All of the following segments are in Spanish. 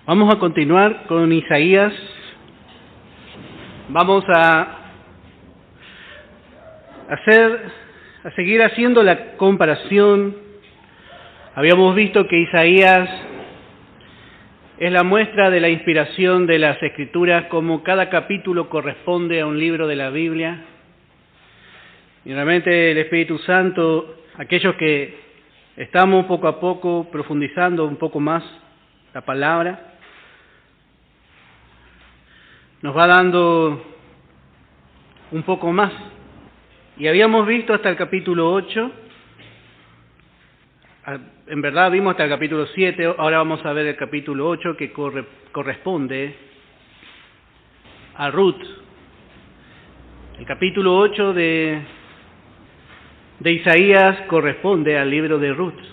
Vamos a continuar con Isaías. Vamos a seguir haciendo la comparación. Habíamos visto que Isaías es la muestra de la inspiración de las Escrituras, como cada capítulo corresponde a un libro de la Biblia. Y realmente el Espíritu Santo, aquellos que estamos poco a poco profundizando un poco más la palabra, nos va dando un poco más. Y habíamos visto hasta el capítulo 8, en verdad vimos hasta el capítulo 7, ahora vamos a ver el capítulo 8 que corresponde a Ruth. El capítulo 8 de Isaías corresponde al libro de Ruth.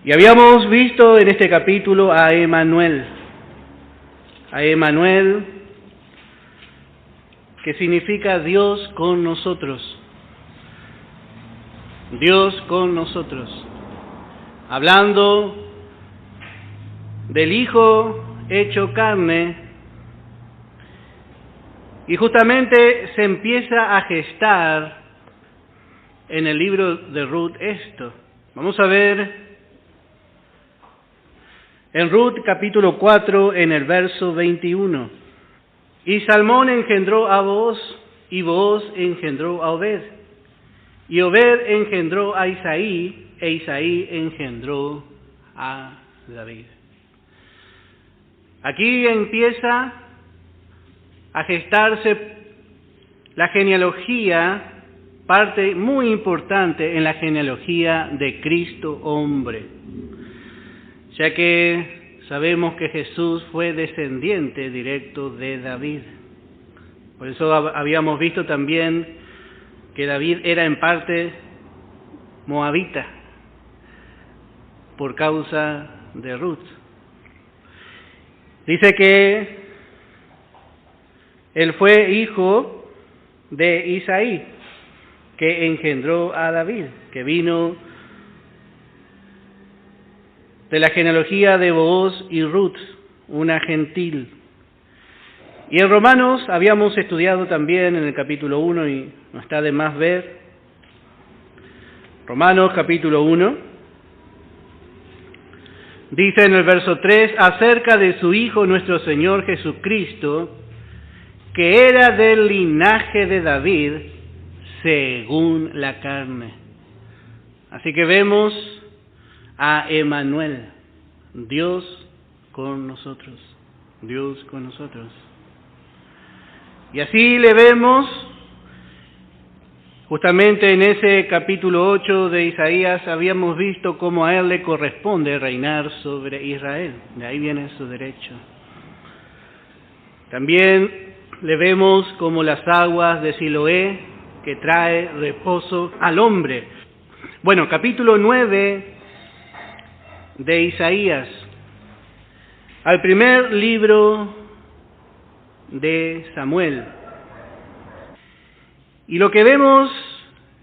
Y habíamos visto en este capítulo a Emmanuel, que significa Dios con nosotros. Dios con nosotros. Hablando del Hijo hecho carne, y justamente se empieza a gestar en el libro de Ruth esto. Vamos a ver en Ruth capítulo 4 en el verso 21. Y Salmón engendró a Booz, y Booz engendró a Obed, y Obed engendró a Isaí, e Isaí engendró a David. Aquí empieza a gestarse la genealogía, parte muy importante en la genealogía de Cristo hombre, ya que sabemos que Jesús fue descendiente directo de David. Por eso habíamos visto también que David era en parte moabita, por causa de Ruth. Dice que él fue hijo de Isaí, que engendró a David, que vino de la genealogía de Booz y Ruth, una gentil. Y en Romanos habíamos estudiado también en el capítulo 1, y no está de más ver, Romanos capítulo 1, dice en el verso 3, acerca de su Hijo nuestro Señor Jesucristo, que era del linaje de David, según la carne. Así que vemos a Emmanuel, Dios con nosotros, Dios con nosotros. Y así le vemos justamente en ese capítulo 8 de Isaías, habíamos visto cómo a él le corresponde reinar sobre Israel, de ahí viene su derecho. También le vemos como las aguas de Siloé, que trae reposo al hombre. Bueno, capítulo 9 de Isaías, al primer libro de Samuel. Y lo que vemos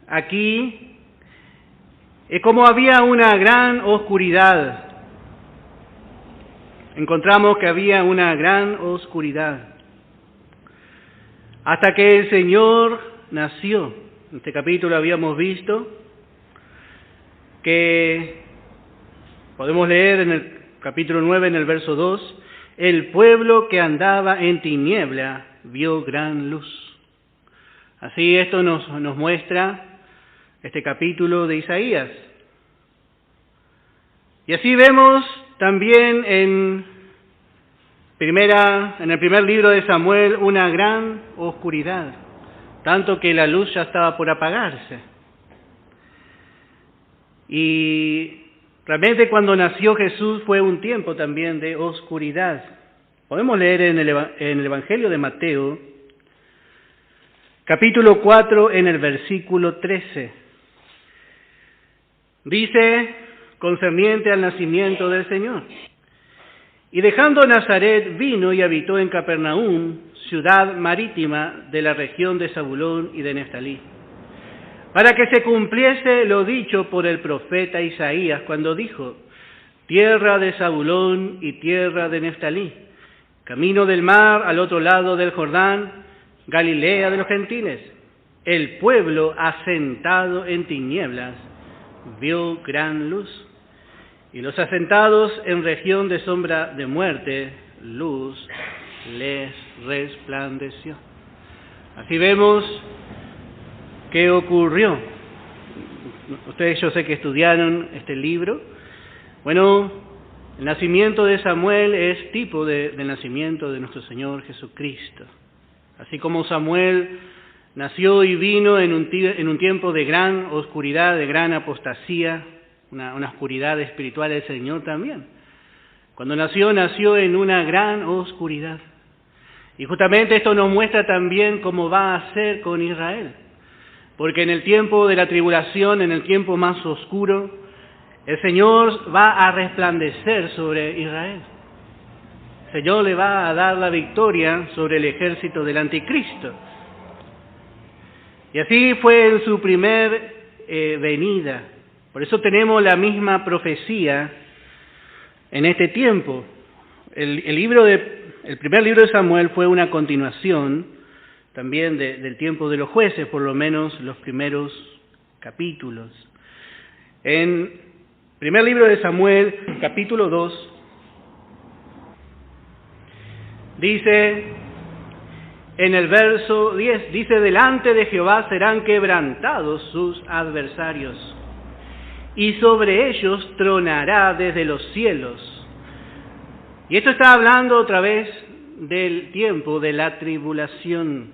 aquí es como había una gran oscuridad. Encontramos que había una gran oscuridad. Hasta que el Señor nació. En este capítulo habíamos visto que podemos leer en el capítulo 9, en el verso 2, el pueblo que andaba en tiniebla vio gran luz. Así esto nos muestra este capítulo de Isaías. Y así vemos también en el primer libro de Samuel una gran oscuridad, tanto que la luz ya estaba por apagarse. Y realmente cuando nació Jesús fue un tiempo también de oscuridad. Podemos leer en el Evangelio de Mateo, capítulo 4, en el versículo 13. Dice, concerniente al nacimiento del Señor. Y dejando Nazaret, vino y habitó en Capernaum, ciudad marítima de la región de Zabulón y de Neftalí, para que se cumpliese lo dicho por el profeta Isaías, cuando dijo, tierra de Zabulón y tierra de Neftalí, camino del mar al otro lado del Jordán, Galilea de los gentiles. El pueblo asentado en tinieblas vio gran luz, y los asentados en región de sombra de muerte, luz les resplandeció. Así vemos qué ocurrió. Ustedes yo sé que estudiaron este libro. Bueno, el nacimiento de Samuel es tipo del nacimiento de nuestro Señor Jesucristo. Así como Samuel nació y vino en un tiempo de gran oscuridad, de gran apostasía, una oscuridad espiritual del Señor también. Cuando nació en una gran oscuridad. Y justamente esto nos muestra también cómo va a ser con Israel. Porque en el tiempo de la tribulación, en el tiempo más oscuro, el Señor va a resplandecer sobre Israel. El Señor le va a dar la victoria sobre el ejército del anticristo. Y así fue en su primer venida. Por eso tenemos la misma profecía en este tiempo. El primer libro de Samuel fue una continuación también del tiempo de los jueces, por lo menos los primeros capítulos. En primer libro de Samuel, capítulo 2, dice en el verso 10, dice: delante de Jehová serán quebrantados sus adversarios, y sobre ellos tronará desde los cielos. Y esto está hablando otra vez del tiempo de la tribulación.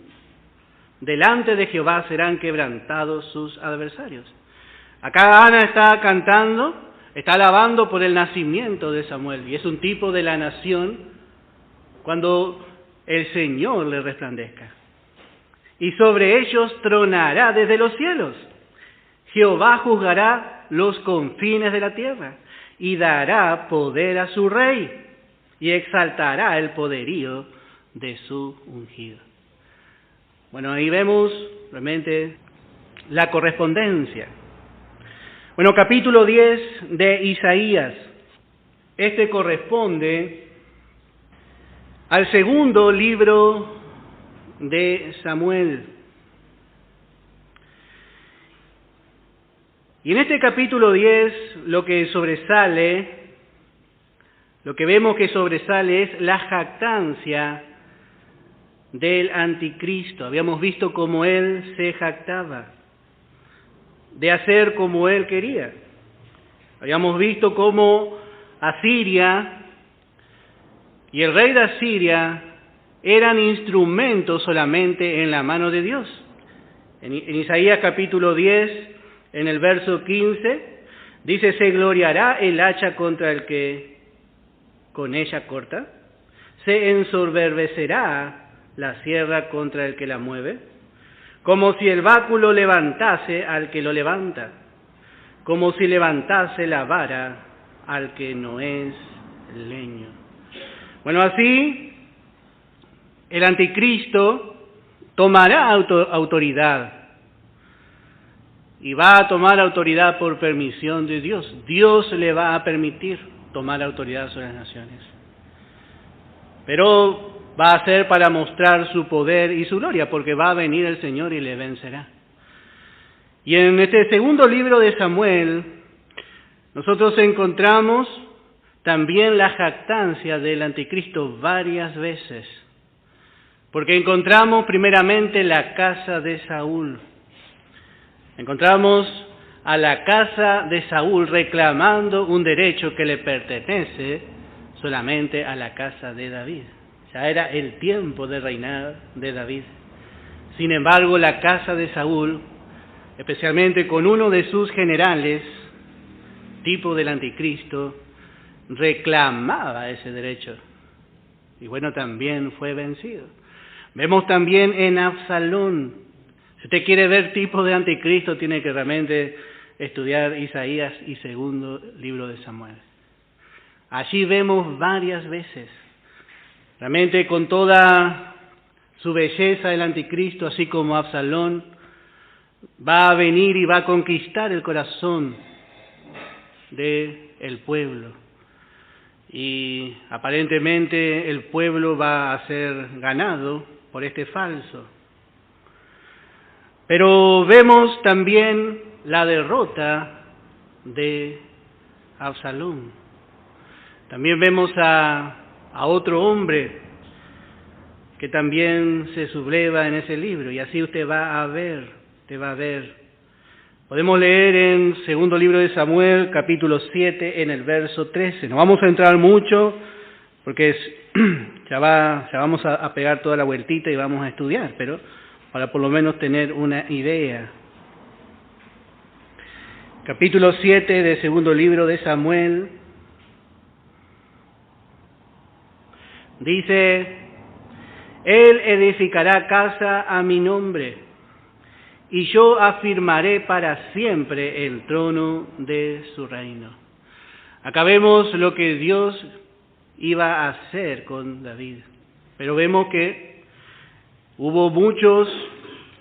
Delante de Jehová serán quebrantados sus adversarios. Acá Ana está cantando, está alabando por el nacimiento de Samuel, y es un tipo de la nación cuando el Señor le resplandezca. Y sobre ellos tronará desde los cielos. Jehová juzgará los confines de la tierra, y dará poder a su rey, y exaltará el poderío de su ungido. Bueno, ahí vemos realmente la correspondencia. Bueno, capítulo 10 de Isaías. Este corresponde al segundo libro de Samuel. Y en este capítulo 10 lo que vemos que sobresale es la jactancia del anticristo. Habíamos visto cómo él se jactaba de hacer como él quería. Habíamos visto cómo Asiria y el rey de Asiria eran instrumentos solamente en la mano de Dios. En Isaías capítulo 10, en el verso 15, dice: se gloriará el hacha contra el que con ella corta, se ensoberbecerá la sierra contra el que la mueve, como si el báculo levantase al que lo levanta, como si levantase la vara al que no es leño. Bueno, así el anticristo tomará autoridad, y va a tomar autoridad por permisión de Dios. Dios le va a permitir tomar autoridad sobre las naciones, pero va a ser para mostrar su poder y su gloria, porque va a venir el Señor y le vencerá. Y en este segundo libro de Samuel, nosotros encontramos también la jactancia del anticristo varias veces, porque encontramos primeramente la casa de Saúl. Encontramos a la casa de Saúl reclamando un derecho que le pertenece solamente a la casa de David. Ya era el tiempo de reinar de David. Sin embargo, la casa de Saúl, especialmente con uno de sus generales, tipo del anticristo, reclamaba ese derecho. Y bueno, también fue vencido. Vemos también en Absalón. Si usted quiere ver tipo de anticristo, tiene que realmente estudiar Isaías y segundo libro de Samuel. Allí vemos varias veces, realmente con toda su belleza, el anticristo, así como Absalón, va a venir y va a conquistar el corazón del pueblo. y aparentemente el pueblo va a ser ganado por este falso. Pero vemos también la derrota de Absalón. También vemos a otro hombre que también se subleva en ese libro, y así usted va a ver. Podemos leer en segundo libro de Samuel, capítulo 7, en el verso 13. No vamos a entrar mucho, porque ya vamos a pegar toda la vueltita y vamos a estudiar, pero para por lo menos tener una idea. Capítulo 7 del segundo libro de Samuel, dice: Él edificará casa a mi nombre, y yo afirmaré para siempre el trono de su reino. Acá vemos lo que Dios iba a hacer con David, pero vemos que hubo muchos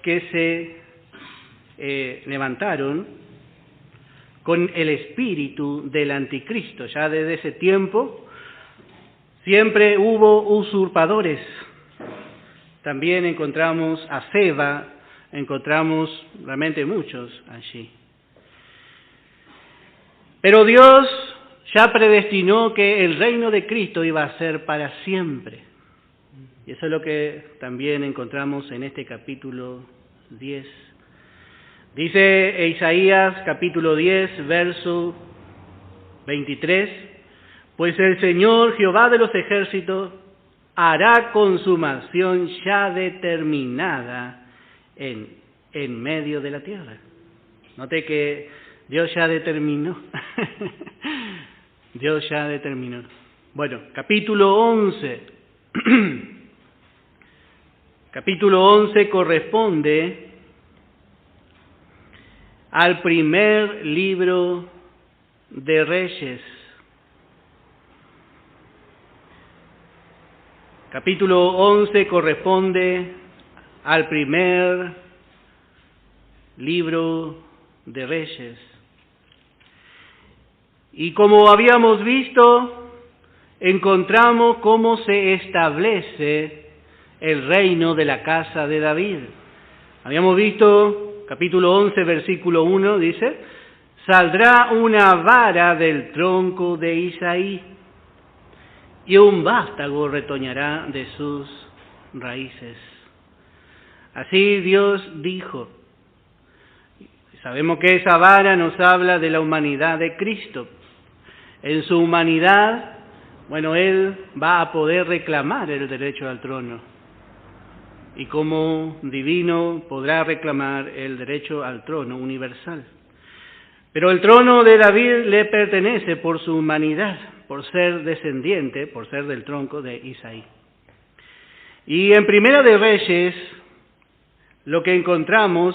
que se levantaron con el espíritu del anticristo. Ya desde ese tiempo siempre hubo usurpadores. También encontramos a Seba, encontramos realmente muchos allí. Pero Dios ya predestinó que el reino de Cristo iba a ser para siempre. Y eso es lo que también encontramos en este capítulo 10. Dice Isaías capítulo 10, verso 23, pues el Señor Jehová de los ejércitos hará consumación ya determinada en medio de la tierra. Note que Dios ya determinó. Dios ya determinó. Bueno, capítulo 11. Capítulo 11 corresponde al primer libro de Reyes. Capítulo 11 corresponde al primer libro de Reyes. Y como habíamos visto, encontramos cómo se establece el reino de la casa de David. Habíamos visto, capítulo 11, versículo 1, dice: saldrá una vara del tronco de Isaí, y un vástago retoñará de sus raíces. Así Dios dijo. Sabemos que esa vara nos habla de la humanidad de Cristo. En su humanidad, Él va a poder reclamar el derecho al trono. Y como divino podrá reclamar el derecho al trono universal. Pero el trono de David le pertenece por su humanidad, por ser descendiente, por ser del tronco de Isaí. Y en Primera de Reyes, lo que encontramos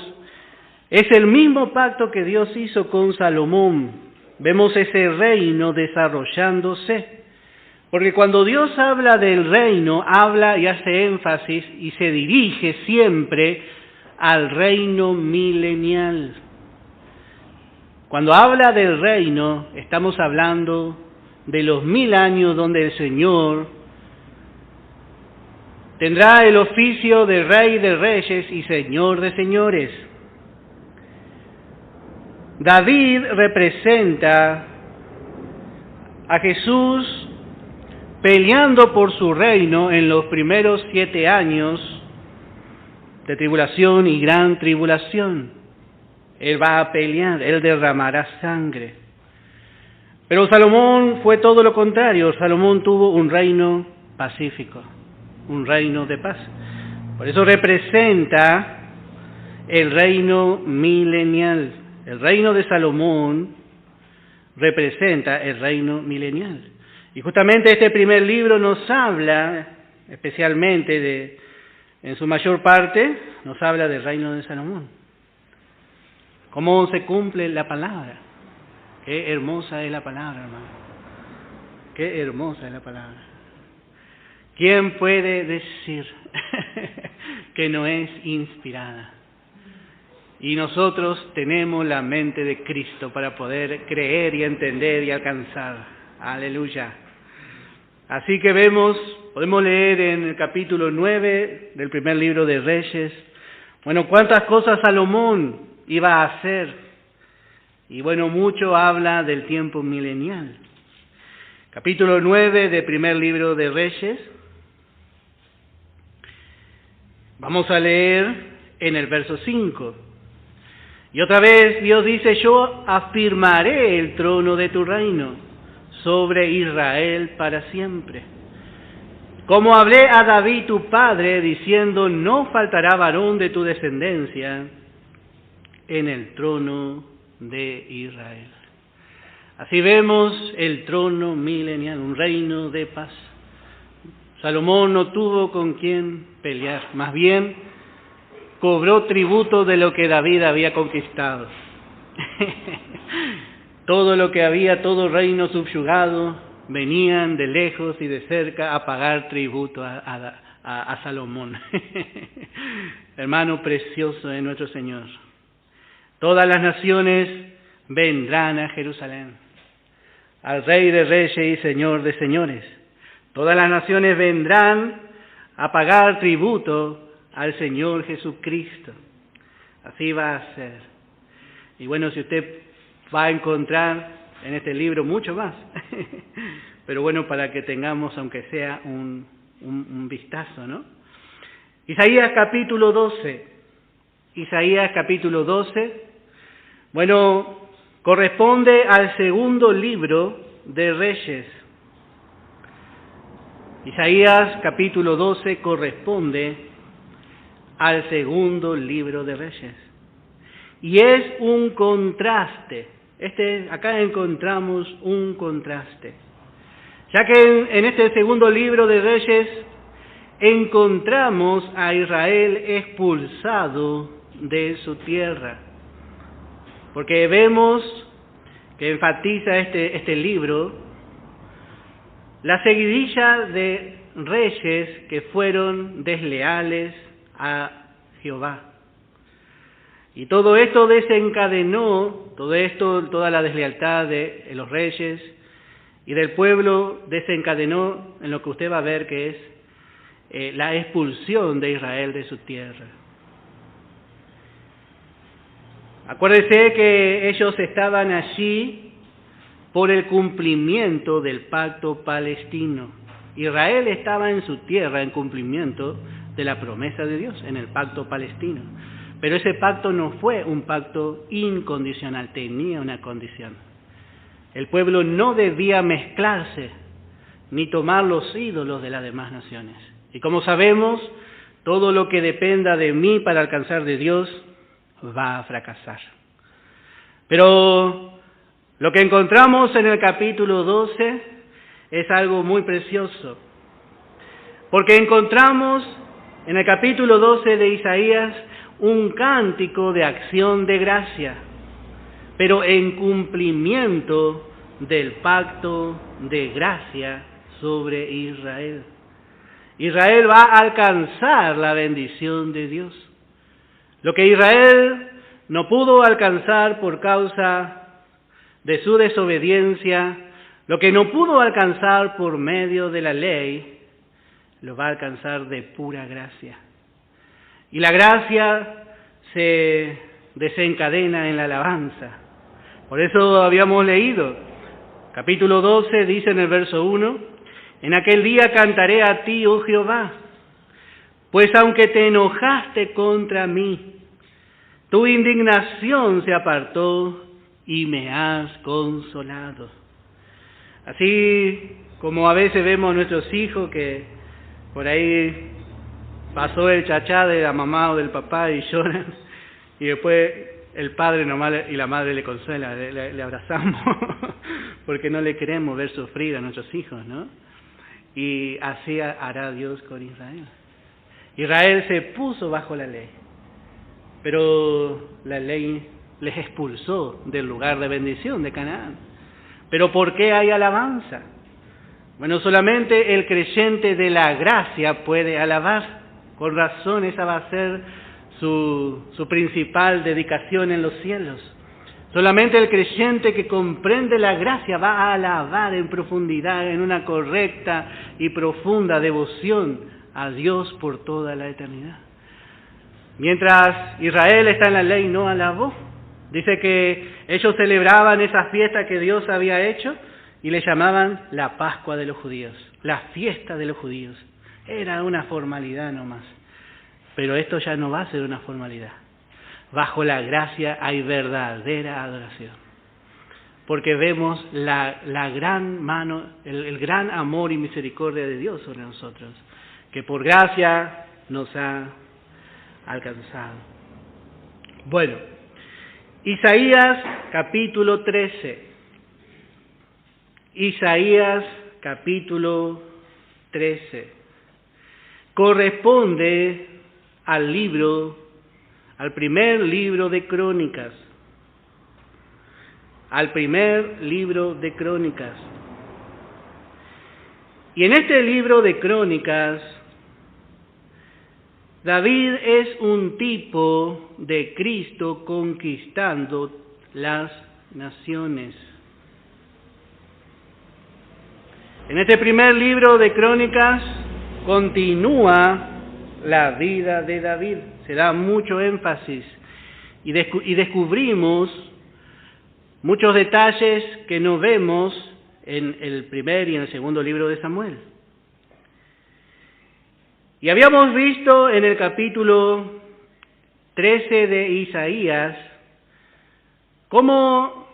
es el mismo pacto que Dios hizo con Salomón. Vemos ese reino desarrollándose. Porque cuando Dios habla del reino, habla y hace énfasis y se dirige siempre al reino milenial. Cuando habla del reino, estamos hablando de los 1000 años donde el Señor tendrá el oficio de Rey de Reyes y Señor de Señores. David representa a Jesús peleando por su reino en los primeros 7 años de tribulación y gran tribulación. Él va a pelear, Él derramará sangre. Pero Salomón fue todo lo contrario. Salomón tuvo un reino pacífico, un reino de paz. Por eso representa el reino milenial. El reino de Salomón representa el reino milenial. Y justamente este primer libro nos habla, especialmente en su mayor parte, nos habla del reino de Salomón. Cómo se cumple la palabra. Qué hermosa es la palabra, hermano. Qué hermosa es la palabra. ¿Quién puede decir que no es inspirada? Y nosotros tenemos la mente de Cristo para poder creer y entender y alcanzar. Aleluya. Así que podemos leer en el capítulo 9 del primer libro de Reyes, bueno, cuántas cosas Salomón iba a hacer. Y bueno, mucho habla del tiempo milenial. Capítulo 9 del primer libro de Reyes. Vamos a leer en el verso 5. Y otra vez Dios dice, yo afirmaré el trono de tu reino sobre Israel para siempre. Como hablé a David tu padre, diciendo, no faltará varón de tu descendencia en el trono de Israel. Así vemos el trono milenial, un reino de paz. Salomón no tuvo con quién pelear, más bien cobró tributo de lo que David había conquistado. Todo lo que había, todo reino subyugado, venían de lejos y de cerca a pagar tributo a Salomón. Hermano precioso de nuestro Señor. Todas las naciones vendrán a Jerusalén, al Rey de Reyes y Señor de Señores. Todas las naciones vendrán a pagar tributo al Señor Jesucristo. Así va a ser. Y bueno, si usted va a encontrar en este libro mucho más, pero bueno, para que tengamos aunque sea un vistazo, ¿no? Isaías capítulo 12. Isaías capítulo 12, bueno, corresponde al segundo libro de Reyes. Isaías capítulo 12 corresponde al segundo libro de Reyes. Y es un contraste. Acá encontramos un contraste. Ya que en este segundo libro de Reyes encontramos a Israel expulsado de su tierra. Porque vemos que enfatiza este libro la seguidilla de reyes que fueron desleales a Jehová. Y todo esto desencadenó, toda la deslealtad de los reyes y del pueblo desencadenó en lo que usted va a ver que es la expulsión de Israel de su tierra. Acuérdese que ellos estaban allí por el cumplimiento del pacto palestino. Israel estaba en su tierra en cumplimiento de la promesa de Dios, en el pacto palestino. Pero ese pacto no fue un pacto incondicional, tenía una condición. El pueblo no debía mezclarse ni tomar los ídolos de las demás naciones. Y como sabemos, todo lo que dependa de mí para alcanzar de Dios va a fracasar. Pero lo que encontramos en el capítulo 12 es algo muy precioso. Porque encontramos en el capítulo 12 de Isaías un cántico de acción de gracia, pero en cumplimiento del pacto de gracia sobre Israel. Israel va a alcanzar la bendición de Dios. Lo que Israel no pudo alcanzar por causa de su desobediencia, lo que no pudo alcanzar por medio de la ley, lo va a alcanzar de pura gracia. Y la gracia se desencadena en la alabanza. Por eso habíamos leído, capítulo 12 dice en el verso 1, en aquel día cantaré a ti, oh Jehová, pues aunque te enojaste contra mí, tu indignación se apartó y me has consolado. Así como a veces vemos a nuestros hijos que por ahí pasó el chachá de la mamá o del papá y lloran, y después el padre nomás y la madre le consuela, le abrazamos, porque no le queremos ver sufrir a nuestros hijos, ¿no? Y así hará Dios con Israel. Israel se puso bajo la ley, pero la ley les expulsó del lugar de bendición de Canaán. ¿Pero por qué hay alabanza? Bueno, solamente el creyente de la gracia puede alabar. Con razón, esa va a ser su principal dedicación en los cielos. Solamente el creyente que comprende la gracia va a alabar en profundidad, en una correcta y profunda devoción a Dios por toda la eternidad. Mientras Israel está en la ley, no alabó. Dice que ellos celebraban esa fiesta que Dios había hecho y le llamaban la Pascua de los judíos, la fiesta de los judíos. Era una formalidad nomás. Pero esto ya no va a ser una formalidad. Bajo la gracia hay verdadera adoración. Porque vemos la gran mano, el gran amor y misericordia de Dios sobre nosotros, que por gracia nos ha alcanzado. Bueno, Isaías capítulo 13. Isaías capítulo 13. Corresponde al primer libro de Crónicas. Al primer libro de Crónicas. Y en este libro de Crónicas, David es un tipo de Cristo conquistando las naciones. En este primer libro de Crónicas continúa la vida de David. Se da mucho énfasis y descubrimos muchos detalles que no vemos en el primer y en el segundo libro de Samuel. Y habíamos visto en el capítulo 13 de Isaías cómo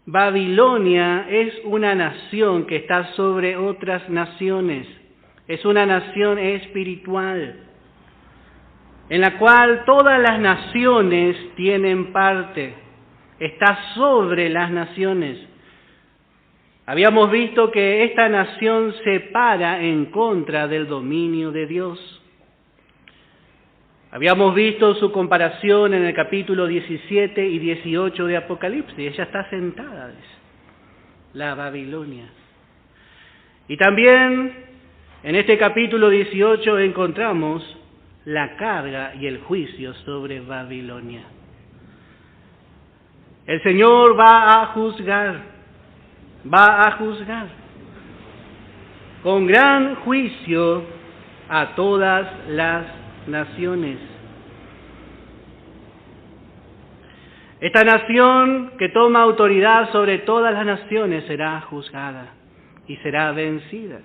Babilonia es una nación que está sobre otras naciones. Es una nación espiritual, en la cual todas las naciones tienen parte. Está sobre las naciones. Habíamos visto que esta nación se para en contra del dominio de Dios. Habíamos visto su comparación en el capítulo 17 y 18 de Apocalipsis. Ella está sentada, dice, la Babilonia. Y también en este capítulo 18 encontramos la carga y el juicio sobre Babilonia. El Señor va a juzgar con gran juicio a todas las naciones. Esta nación que toma autoridad sobre todas las naciones será juzgada y será vencida.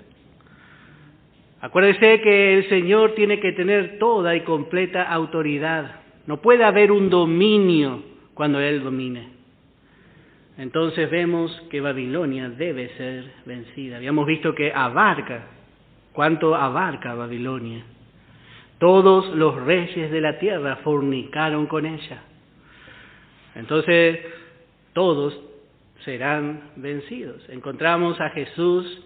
Acuérdese que el Señor tiene que tener toda y completa autoridad. No puede haber un dominio cuando Él domine. Entonces vemos que Babilonia debe ser vencida. Habíamos visto que ¿cuánto abarca Babilonia? Todos los reyes de la tierra fornicaron con ella. Entonces, todos serán vencidos. Encontramos a Jesús,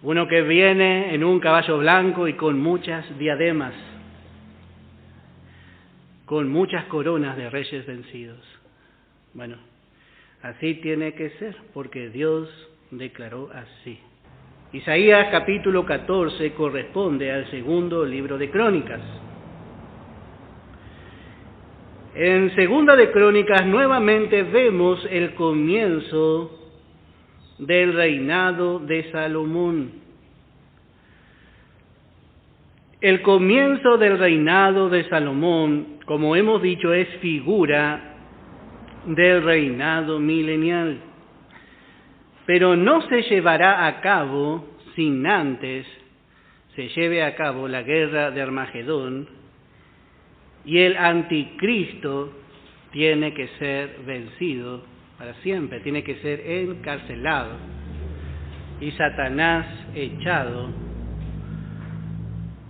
uno que viene en un caballo blanco y con muchas diademas, con muchas coronas de reyes vencidos. Bueno, así tiene que ser, porque Dios declaró así. Isaías capítulo 14 corresponde al segundo libro de Crónicas. En segunda de Crónicas nuevamente vemos el comienzo del reinado de Salomón. El comienzo del reinado de Salomón, como hemos dicho, es figura del reinado milenial. Pero no se llevará a cabo sin antes se lleve a cabo la guerra de Armagedón y el anticristo tiene que ser vencido para siempre, tiene que ser encarcelado y Satanás echado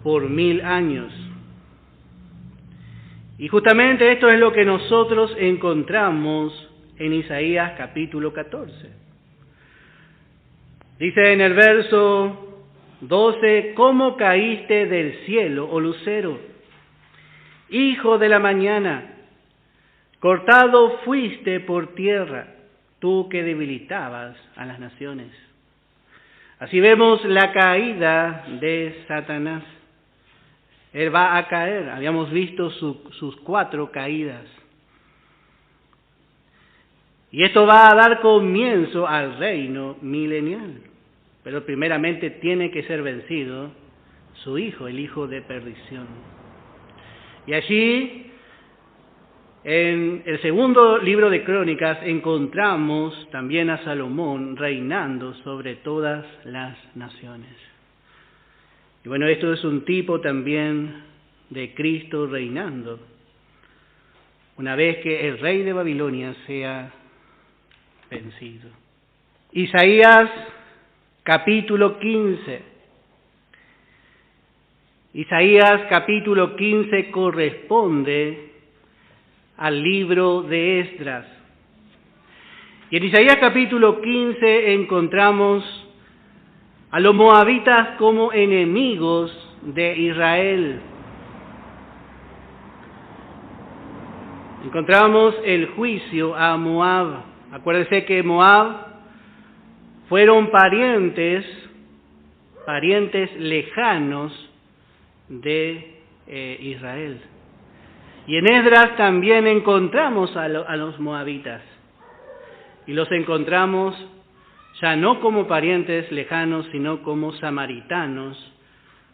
por 1000 años. Y justamente esto es lo que nosotros encontramos en Isaías capítulo 14. Dice en el verso 12, ¿cómo caíste del cielo, oh lucero, hijo de la mañana? Cortado fuiste por tierra, tú que debilitabas a las naciones. Así vemos la caída de Satanás. Él va a caer. Habíamos visto sus 4 caídas. Y esto va a dar comienzo al reino milenial. Pero primeramente tiene que ser vencido su hijo, el hijo de perdición. Y allí, en el segundo libro de Crónicas, encontramos también a Salomón reinando sobre todas las naciones. Y bueno, esto es un tipo también de Cristo reinando, una vez que el rey de Babilonia sea vencido. Isaías capítulo 15. Isaías capítulo 15 corresponde al libro de Esdras. Y en Isaías capítulo 15 encontramos a los moabitas como enemigos de Israel. Encontramos el juicio a Moab. Acuérdense que Moab fueron parientes lejanos de Israel. Y en Esdras también encontramos a los moabitas. Y los encontramos ya no como parientes lejanos, sino como samaritanos,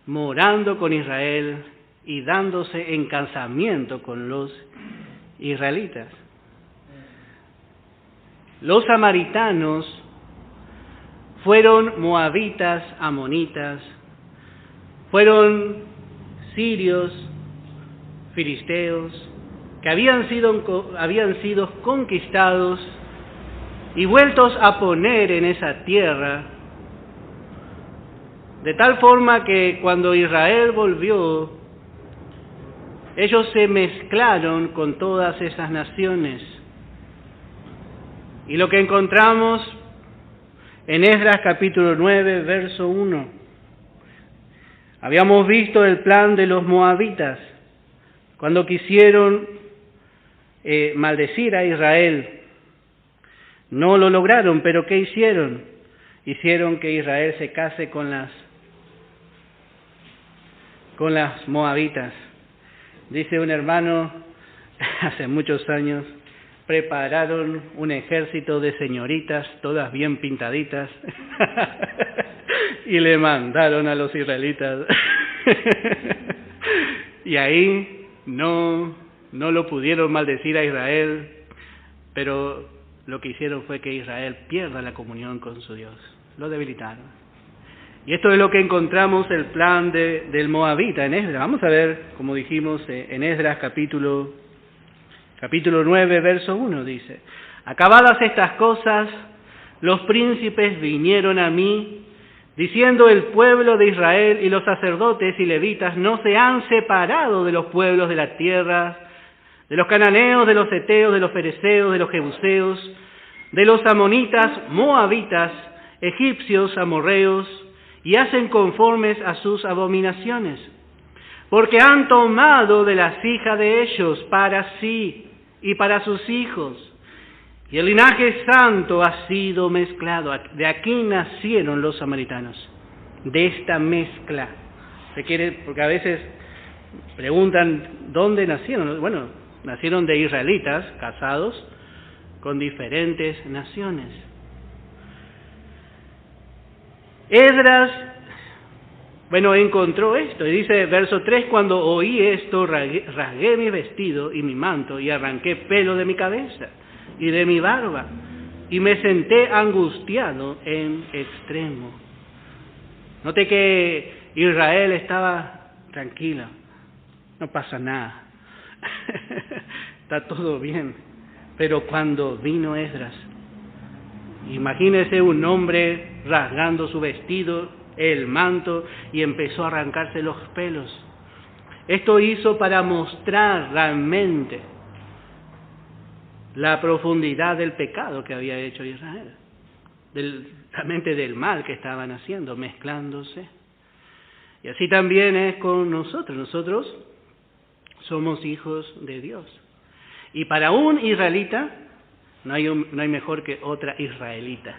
morando con Israel y dándose en casamiento con los israelitas. Los samaritanos fueron moabitas, amonitas, fueron sirios, filisteos, que habían sido conquistados y vueltos a poner en esa tierra, de tal forma que cuando Israel volvió, ellos se mezclaron con todas esas naciones. Y lo que encontramos en Esdras capítulo 9, verso 1, habíamos visto el plan de los moabitas, cuando quisieron maldecir a Israel. No lo lograron, pero ¿qué hicieron? Hicieron que Israel se case con las moabitas. Dice un hermano, hace muchos años, prepararon un ejército de señoritas, todas bien pintaditas, y le mandaron a los israelitas. Y ahí no lo pudieron maldecir a Israel, pero lo que hicieron fue que Israel pierda la comunión con su Dios. Lo debilitaron. Y esto es lo que encontramos el plan del moabita en Esdras. Vamos a ver, como dijimos, en Esdras capítulo 9, verso 1, dice: acabadas estas cosas, los príncipes vinieron a mí, diciendo: el pueblo de Israel y los sacerdotes y levitas no se han separado de los pueblos de la tierra, de los cananeos, de los heteos, de los fereceos, de los jebuseos, de los amonitas, moabitas, egipcios, amorreos, y hacen conformes a sus abominaciones, porque han tomado de las hijas de ellos para sí y para sus hijos, y el linaje santo ha sido mezclado. De aquí nacieron los samaritanos, de esta mezcla. Porque a veces preguntan dónde nacieron. Bueno, nacieron de israelitas casados con diferentes naciones. Esdras, encontró esto, y dice, verso 3, cuando oí esto, rasgué mi vestido y mi manto, y arranqué pelo de mi cabeza y de mi barba, y me senté angustiado en extremo. Note que Israel estaba tranquilo, no pasa nada, está todo bien, pero cuando vino Esdras, imagínese un hombre rasgando su vestido, el manto, y empezó a arrancarse los pelos. Esto hizo para mostrar realmente la profundidad del pecado que había hecho Israel, realmente del mal que estaban haciendo, mezclándose. Y así también es con nosotros. Nosotros somos hijos de Dios. Y para un israelita, no hay mejor que otra israelita.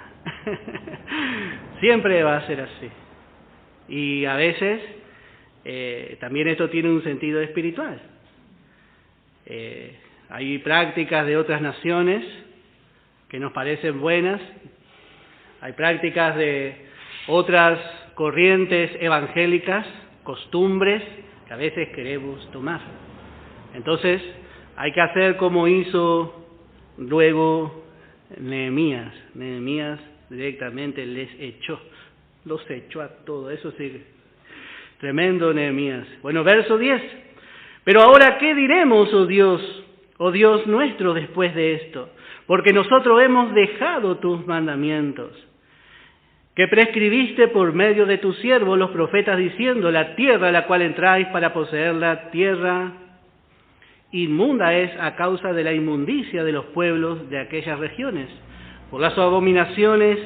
Siempre va a ser así. Y a veces también esto tiene un sentido espiritual. Hay prácticas de otras naciones que nos parecen buenas, hay prácticas de otras corrientes evangélicas, costumbres que a veces queremos tomar. Entonces, hay que hacer como hizo luego Nehemías. Nehemías directamente los echó a todos. Eso sí, tremendo Nehemías. Bueno, verso 10. Pero ahora, ¿qué diremos, oh Dios nuestro, después de esto? Porque nosotros hemos dejado tus mandamientos, que prescribiste por medio de tus siervos los profetas, diciendo: la tierra a la cual entráis para poseerla, tierra inmunda es a causa de la inmundicia de los pueblos de aquellas regiones, por las abominaciones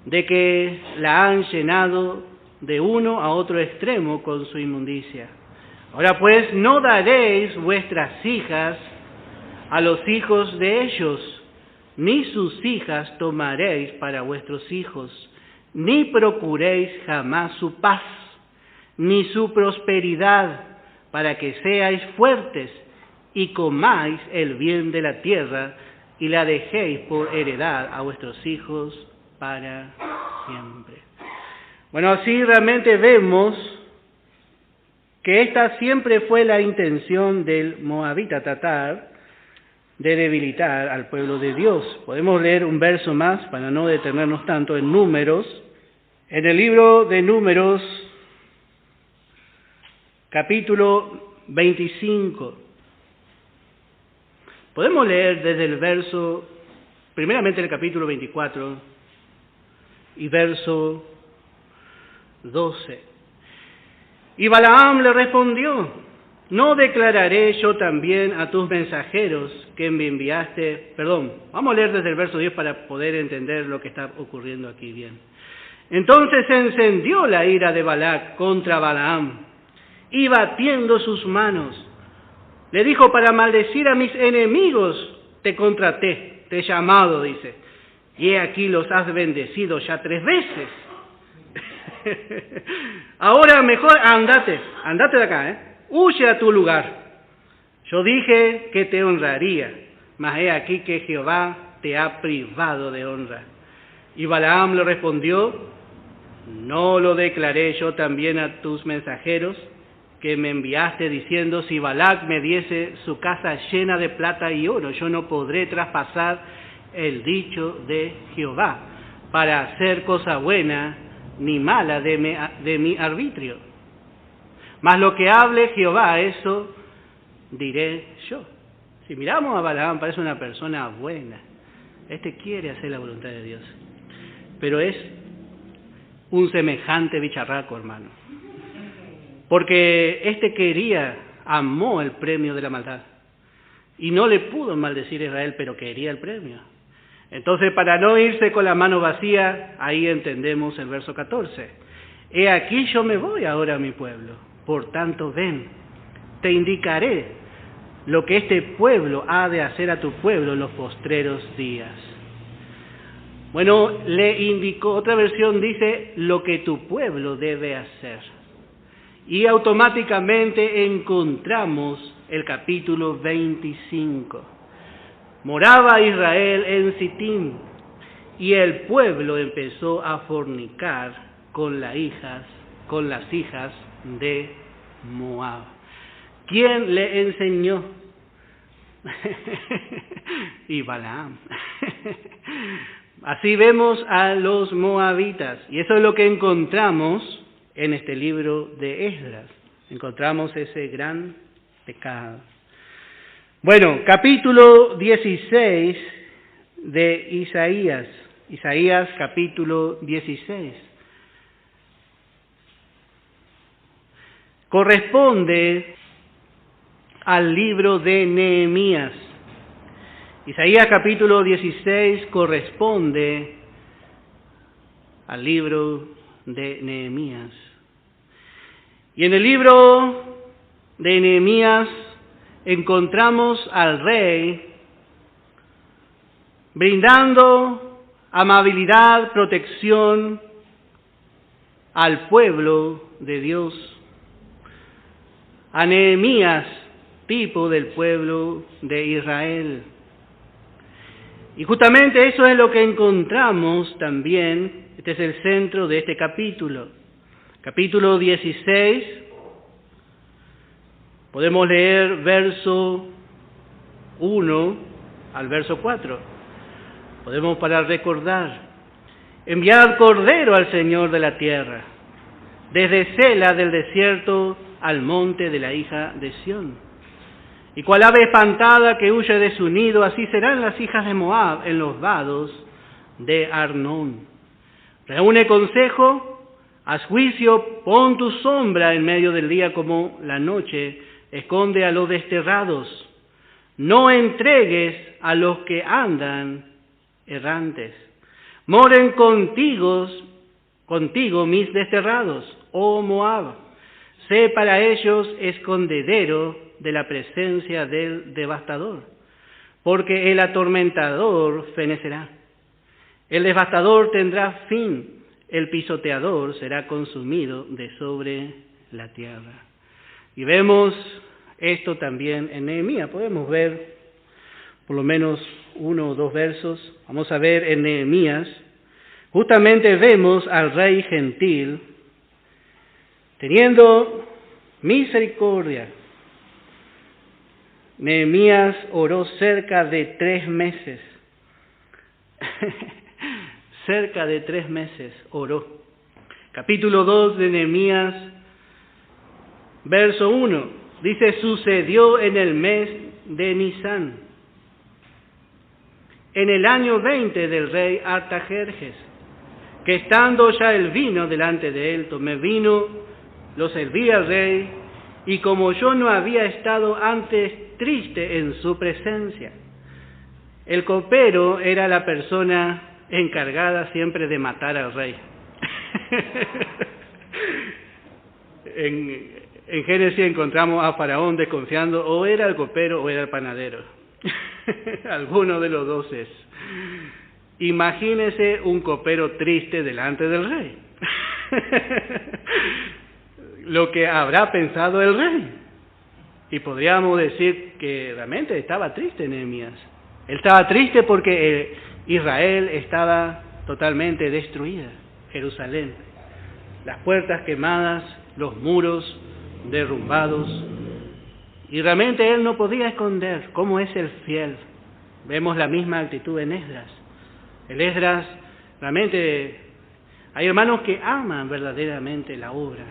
de que la han llenado de uno a otro extremo con su inmundicia. Ahora pues, no daréis vuestras hijas a los hijos de ellos, ni sus hijas tomaréis para vuestros hijos, ni procuréis jamás su paz, ni su prosperidad, para que seáis fuertes y comáis el bien de la tierra y la dejéis por heredad a vuestros hijos para siempre. Bueno, así realmente vemos que esta siempre fue la intención del moabita, tratar de debilitar al pueblo de Dios. Podemos leer un verso más para no detenernos tanto en Números. En el libro de Números, capítulo 25. Podemos leer desde el verso, primeramente el capítulo 24 y verso 12. Y Balaam le respondió: ¿no declararé yo también a tus mensajeros que me enviaste? Vamos a leer desde el verso 10 para poder entender lo que está ocurriendo aquí bien. Entonces se encendió la ira de Balac contra Balaam, y batiendo sus manos, le dijo: para maldecir a mis enemigos te contraté, te he llamado, dice, y he aquí los has bendecido ya 3 veces. Ahora mejor andate de acá, huye a tu lugar. Yo dije que te honraría, mas he aquí que Jehová te ha privado de honra. Y Balaam le respondió: ¿no lo declaré yo también a tus mensajeros que me enviaste, diciendo: si Balac me diese su casa llena de plata y oro, yo no podré traspasar el dicho de Jehová para hacer cosa buena ni mala de mi arbitrio? Mas lo que hable Jehová, eso diré yo. Si miramos a Balaam, parece una persona buena. Quiere hacer la voluntad de Dios, pero es un semejante bicharraco, hermano. Porque amó el premio de la maldad. Y no le pudo maldecir a Israel, pero quería el premio. Entonces, para no irse con la mano vacía, ahí entendemos el verso 14. He aquí yo me voy ahora a mi pueblo. Por tanto, ven, te indicaré lo que este pueblo ha de hacer a tu pueblo en los postreros días. Bueno, le indicó, otra versión dice, lo que tu pueblo debe hacer. Y automáticamente encontramos el capítulo 25. Moraba Israel en Sittim, y el pueblo empezó a fornicar con las hijas de Moab. ¿Quién le enseñó? Y Balaam. Así vemos a los moabitas, y eso es lo que encontramos en este libro de Esdras. Encontramos ese gran pecado. Bueno, capítulo 16 de Isaías. Isaías capítulo 16. Corresponde al libro de Nehemías. Isaías capítulo 16 corresponde al libro de Nehemías. Y en el libro de Nehemías encontramos al rey brindando amabilidad, protección al pueblo de Dios. A Nehemías, tipo del pueblo de Israel. Y justamente eso es lo que encontramos también, este es el centro de este capítulo. Capítulo 16, podemos leer verso 1 al verso 4. Podemos para recordar, enviad cordero al Señor de la tierra, desde Sela del desierto al monte de la hija de Sión. Y cual ave espantada que huye de su nido, así serán las hijas de Moab en los vados de Arnón. Reúne consejo, haz juicio, pon tu sombra en medio del día como la noche, esconde a los desterrados. No entregues a los que andan errantes. Moren contigo mis desterrados, oh Moab. Sé para ellos escondedero de la presencia del devastador, porque el atormentador fenecerá. El devastador tendrá fin, el pisoteador será consumido de sobre la tierra. Y vemos esto también en Nehemías. Podemos ver por lo menos 1 o 2 versos. Vamos a ver en Nehemías. Justamente vemos al rey gentil teniendo misericordia. Nehemías oró cerca de 3 meses. Cerca de 3 meses oró. Capítulo 2 de Nehemías, verso 1. Dice, sucedió en el mes de Nisán, en el año 20 del rey Artajerjes, que estando ya el vino delante de él, tomé vino, lo serví al rey, y como yo no había estado antes triste en su presencia. El copero era la persona encargada siempre de matar al rey. En Génesis encontramos a Faraón desconfiando, o era el copero o era el panadero. Alguno de los dos es. Imagínese un copero triste delante del rey. Lo que habrá pensado el rey. Y podríamos decir que realmente estaba triste Nehemías. Él estaba triste porque Israel estaba totalmente destruida, Jerusalén. Las puertas quemadas, los muros derrumbados. Y realmente él no podía esconder cómo es el fiel. Vemos la misma actitud en Esdras. El Esdras, realmente, hay hermanos que aman verdaderamente la obra.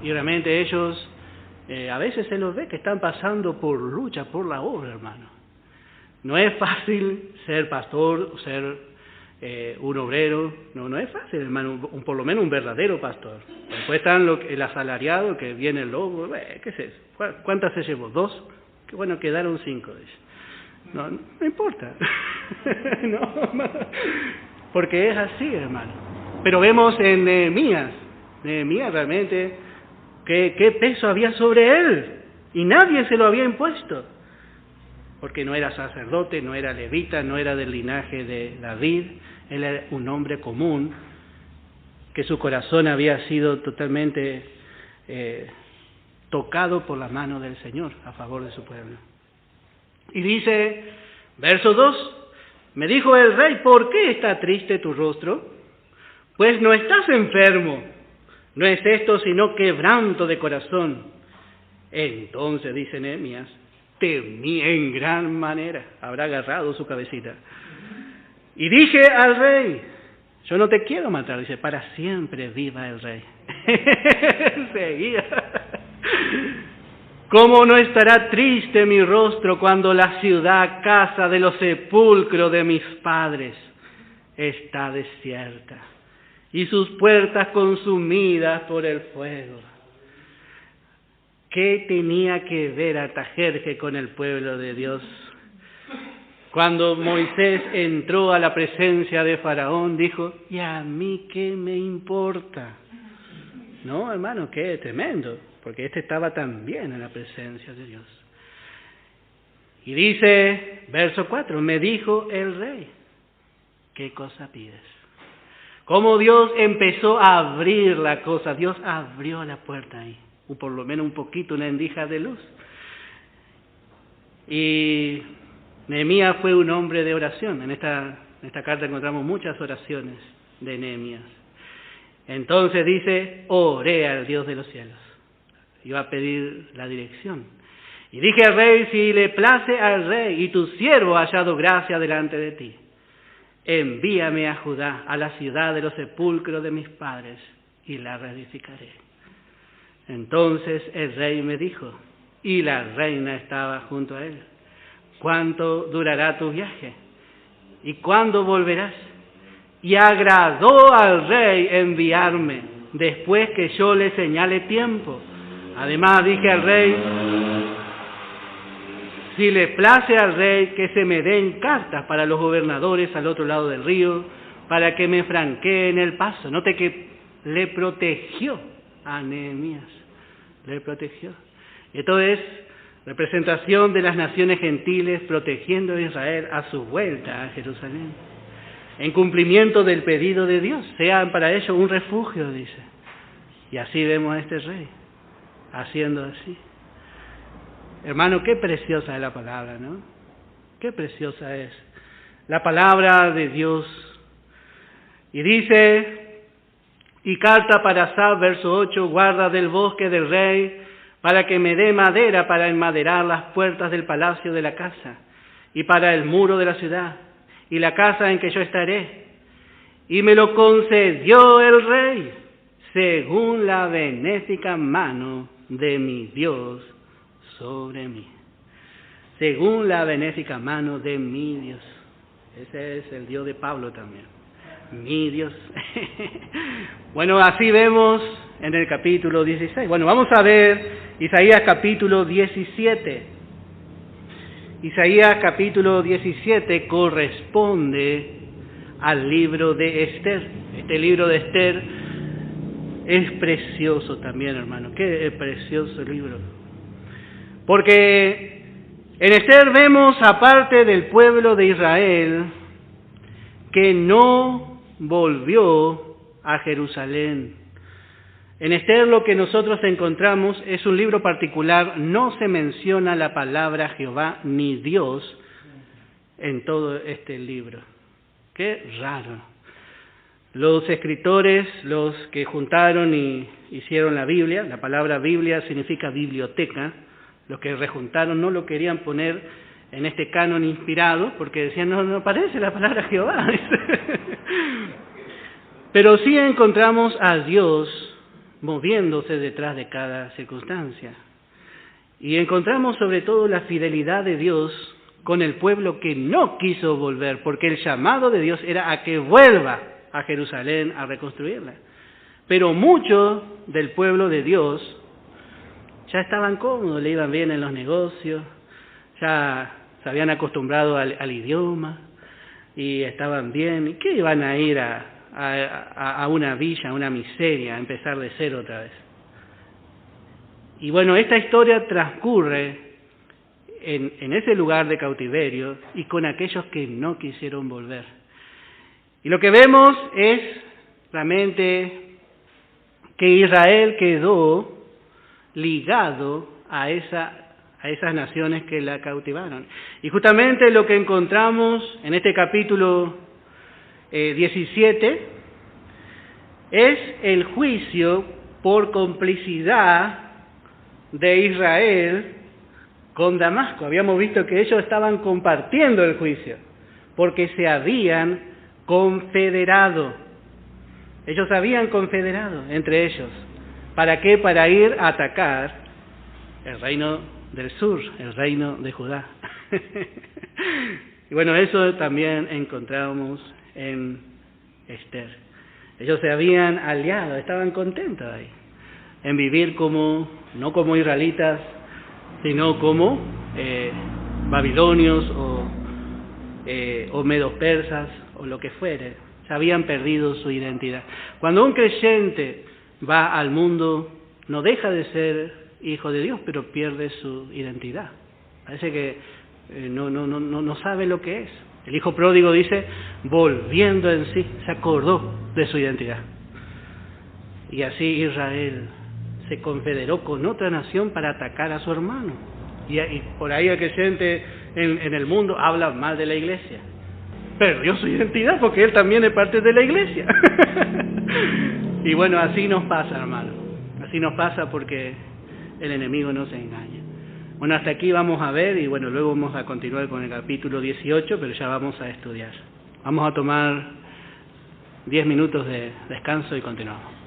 Y realmente ellos, a veces se los ve que están pasando por lucha por la obra, hermano. No es fácil ser pastor, ser un obrero, no es fácil, hermano, por lo menos un verdadero pastor. Después están el asalariado, que viene el lobo, ¿qué es eso? ¿Cuántas se llevó? 2, qué bueno, quedaron 5. No importa, no, porque es así, hermano. Pero vemos en Nehemías realmente qué peso había sobre él, y nadie se lo había impuesto. Porque no era sacerdote, no era levita, no era del linaje de David, él era un hombre común, que su corazón había sido totalmente tocado por la mano del Señor a favor de su pueblo. Y dice, verso 2, me dijo el rey, ¿por qué está triste tu rostro? Pues no estás enfermo, no es esto sino quebranto de corazón. Entonces, dice Nehemías, temí en gran manera, habrá agarrado su cabecita. Y dije al rey, yo no te quiero matar, dice, para siempre viva el rey. Seguía. ¿Cómo no estará triste mi rostro cuando la ciudad, casa de los sepulcros de mis padres, está desierta y sus puertas consumidas por el fuego? ¿Qué tenía que ver Artajerjes con el pueblo de Dios? Cuando Moisés entró a la presencia de Faraón, dijo, ¿y a mí qué me importa? No, hermano, qué tremendo, porque estaba también en la presencia de Dios. Y dice, verso 4, me dijo el rey, ¿qué cosa pides? Como Dios empezó a abrir la cosa, Dios abrió la puerta ahí. O por lo menos un poquito, una endija de luz. Y Nehemías fue un hombre de oración. En esta carta encontramos muchas oraciones de Nehemías. Entonces dice, oré al Dios de los cielos. Iba a pedir la dirección. Y dije al rey, si le place al rey y tu siervo ha hallado gracia delante de ti, envíame a Judá, a la ciudad de los sepulcros de mis padres, y la reedificaré. Entonces el rey me dijo, y la reina estaba junto a él, ¿cuánto durará tu viaje? ¿Y cuándo volverás? Y agradó al rey enviarme, después que yo le señale tiempo. Además dije al rey, si le place al rey que se me den cartas para los gobernadores al otro lado del río, para que me franqueen el paso. Note que le protegió a Nehemías, le protegió. Esto es representación de las naciones gentiles protegiendo a Israel a su vuelta a Jerusalén, en cumplimiento del pedido de Dios, sean para ellos un refugio, dice. Y así vemos a este rey, haciendo así. Hermano, qué preciosa es la palabra, ¿no? Qué preciosa es la palabra de Dios. Y dice, y carta para Asaf, verso 8, guarda del bosque del rey, para que me dé madera para enmaderar las puertas del palacio de la casa, y para el muro de la ciudad, y la casa en que yo estaré. Y me lo concedió el rey, según la benéfica mano de mi Dios sobre mí. Según la benéfica mano de mi Dios. Ese es el Dios de Pablo también. Mi Dios. Bueno, así vemos en el capítulo 16. Bueno, vamos a ver Isaías capítulo 17. Isaías capítulo 17 corresponde al libro de Esther. Este libro de Esther es precioso también, hermano. Qué precioso libro. Porque en Esther vemos, aparte del pueblo de Israel, que no volvió a Jerusalén. En Esther lo que nosotros encontramos es un libro particular, no se menciona la palabra Jehová ni Dios en todo este libro. Qué raro. Los escritores, los que juntaron y hicieron la Biblia, la palabra Biblia significa biblioteca, los que rejuntaron no lo querían poner en este canon inspirado, porque decían, no aparece la palabra Jehová. Pero sí encontramos a Dios moviéndose detrás de cada circunstancia. Y encontramos sobre todo la fidelidad de Dios con el pueblo que no quiso volver, porque el llamado de Dios era a que vuelva a Jerusalén a reconstruirla. Pero muchos del pueblo de Dios ya estaban cómodos, le iban bien en los negocios, ya se habían acostumbrado al idioma y estaban bien. ¿Y qué iban a ir a una villa, a una miseria, a empezar de cero otra vez? Y bueno, esta historia transcurre en ese lugar de cautiverio y con aquellos que no quisieron volver. Y lo que vemos es realmente que Israel quedó ligado a esas naciones que la cautivaron. Y justamente lo que encontramos en este capítulo 17 es el juicio por complicidad de Israel con Damasco. Habíamos visto que ellos estaban compartiendo el juicio porque se habían confederado. Ellos habían confederado entre ellos. ¿Para qué? Para ir a atacar el reino del sur, el reino de Judá. Y bueno, eso también encontramos en Esther. Ellos se habían aliado, estaban contentos ahí, en vivir no como israelitas, sino como babilonios o medos persas o lo que fuere. Se habían perdido su identidad. Cuando un creyente va al mundo, no deja de ser hijo de Dios, pero pierde su identidad. Parece que no sabe lo que es. El hijo pródigo dice, volviendo en sí, se acordó de su identidad. Y así Israel se confederó con otra nación para atacar a su hermano. Y por ahí el creyente en el mundo habla mal de la iglesia. Pero dio su identidad porque él también es parte de la iglesia. Y bueno, así nos pasa, hermano. Así nos pasa porque el enemigo nos engaña. Bueno, hasta aquí vamos a ver y bueno, luego vamos a continuar con el capítulo 18, pero ya vamos a estudiar. Vamos a tomar 10 minutos de descanso y continuamos.